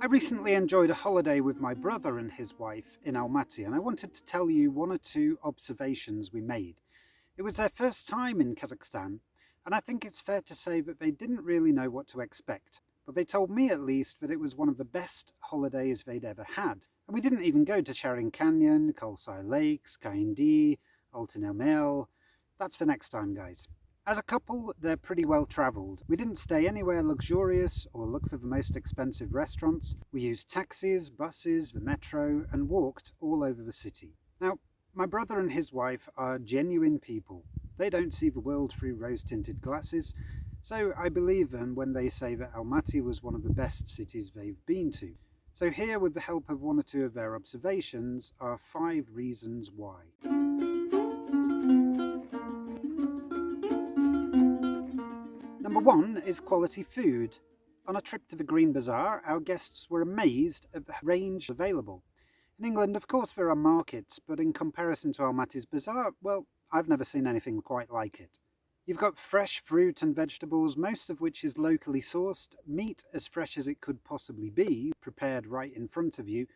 I recently enjoyed a holiday with my brother and his wife in Almaty, and I wanted to tell you one or two observations we made. It was their first time in Kazakhstan, and I think it's fair to say that they didn't really know what to expect. But they told me at least that it was one of the best holidays they'd ever had. And we didn't even go to Charing Canyon, Kolsai Lakes, Kaindi, Altyn Emel. That's for next time, guys. As a couple, they're pretty well travelled. We didn't stay anywhere luxurious or look for the most expensive restaurants. We used taxis, buses, the metro, and walked all over the city. Now, my brother and his wife are genuine people. They don't see the world through rose-tinted glasses, so I believe them when they say that Almaty was one of the best cities they've been to. So here, with the help of one or two of their observations, are 5 reasons why. Number 1 is quality food. On a trip to the Green Bazaar, our guests were amazed at the range available. In England, of course, there are markets, but in comparison to Almaty's bazaar, well, I've never seen anything quite like it. You've got fresh fruit and vegetables, most of which is locally sourced, meat as fresh as it could possibly be, prepared right in front of you,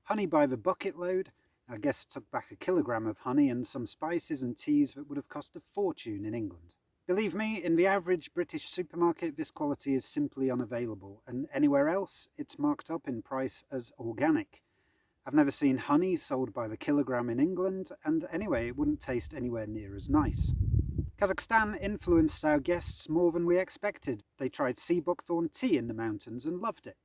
honey by the bucket load. Our guests took back a kilogram of honey and some spices and teas that would have cost a fortune in England. Believe me, in the average British supermarket, this quality is simply unavailable, and anywhere else, it's marked up in price as organic. I've never seen honey sold by the kilogram in England, and anyway, it wouldn't taste anywhere near as nice. Kazakhstan influenced our guests more than we expected. They tried sea buckthorn tea in the mountains and loved it.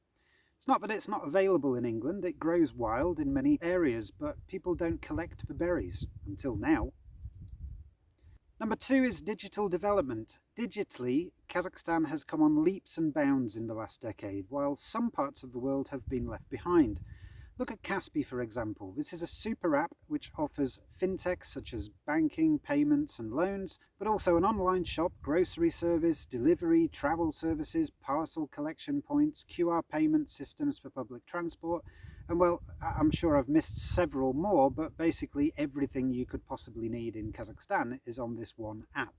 It's not that it's not available in England, it grows wild in many areas, but people don't collect the berries, until now. Number 2 is digital development. Digitally, Kazakhstan has come on leaps and bounds in the last decade, while some parts of the world have been left behind. Look at Kaspi, for example. This is a super app which offers fintech such as banking, payments and loans, but also an online shop, grocery service, delivery, travel services, parcel collection points, QR payment systems for public transport, and well, I'm sure I've missed several more, but basically everything you could possibly need in Kazakhstan is on this one app.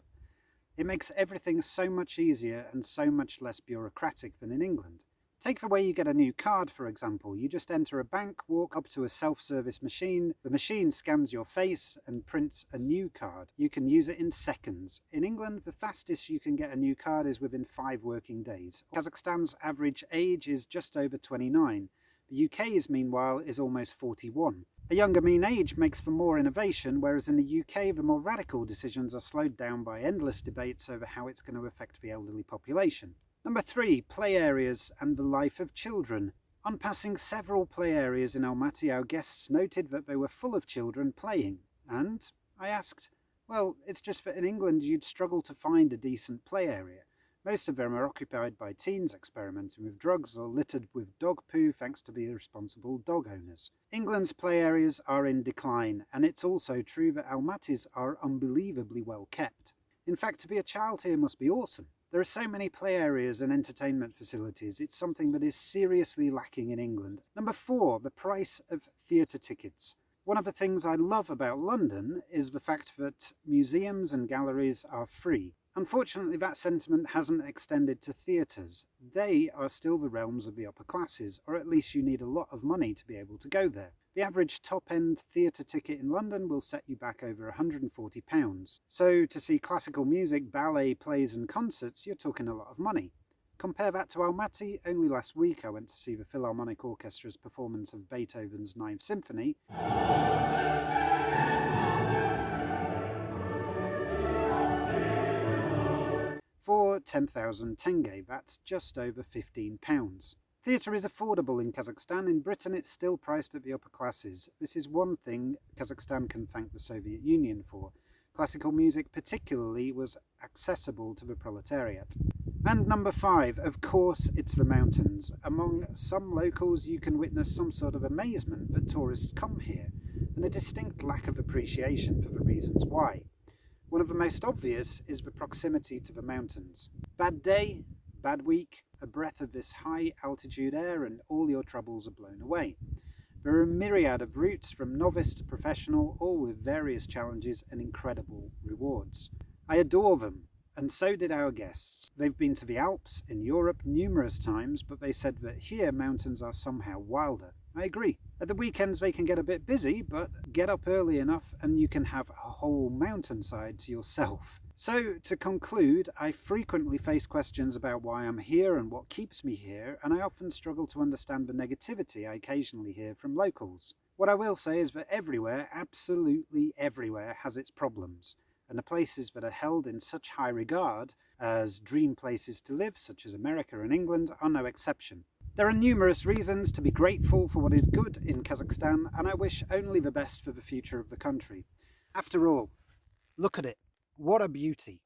It makes everything so much easier and so much less bureaucratic than in England. Take the way you get a new card, for example. You just enter a bank, walk up to a self-service machine, the machine scans your face and prints a new card. You can use it in seconds. In England, the fastest you can get a new card is within 5 working days. Kazakhstan's average age is just over 29. The UK's, meanwhile, is almost 41. A younger mean age makes for more innovation, whereas in the UK, the more radical decisions are slowed down by endless debates over how it's going to affect the elderly population. Number 3, play areas and the life of children. On passing several play areas in Almaty, our guests noted that they were full of children playing. And I asked, well, it's just that in England you'd struggle to find a decent play area. Most of them are occupied by teens experimenting with drugs or littered with dog poo thanks to the irresponsible dog owners. England's play areas are in decline, and it's also true that Almaty's are unbelievably well kept. In fact, to be a child here must be awesome. There are so many play areas and entertainment facilities, it's something that is seriously lacking in England. Number 4, the price of theatre tickets. One of the things I love about London is the fact that museums and galleries are free. Unfortunately, that sentiment hasn't extended to theatres. They are still the realms of the upper classes, or at least you need a lot of money to be able to go there. The average top-end theatre ticket in London will set you back over £140. So to see classical music, ballet, plays and concerts, you're talking a lot of money. Compare that to Almaty. Only last week I went to see the Philharmonic Orchestra's performance of Beethoven's Ninth Symphony. For 10,000 tenge, that's just over £15. Theatre is affordable in Kazakhstan. In Britain it's still priced at the upper classes. This is one thing Kazakhstan can thank the Soviet Union for. Classical music particularly was accessible to the proletariat. And number 5, of course, it's the mountains. Among some locals you can witness some sort of amazement that tourists come here, and a distinct lack of appreciation for the reasons why. One of the most obvious is the proximity to the mountains. Bad day, bad week, a breath of this high altitude air and all your troubles are blown away. There are a myriad of routes from novice to professional, all with various challenges and incredible rewards. I adore them. And so did our guests. They've been to the Alps in Europe numerous times, but they said that here mountains are somehow wilder. I agree. At the weekends they can get a bit busy, but get up early enough and you can have a whole mountainside to yourself. So, to conclude, I frequently face questions about why I'm here and what keeps me here, and I often struggle to understand the negativity I occasionally hear from locals. What I will say is that everywhere, absolutely everywhere, has its problems, and the places that are held in such high regard as dream places to live, such as America and England, are no exception. There are numerous reasons to be grateful for what is good in Kazakhstan, and I wish only the best for the future of the country. After all, look at it. What a beauty.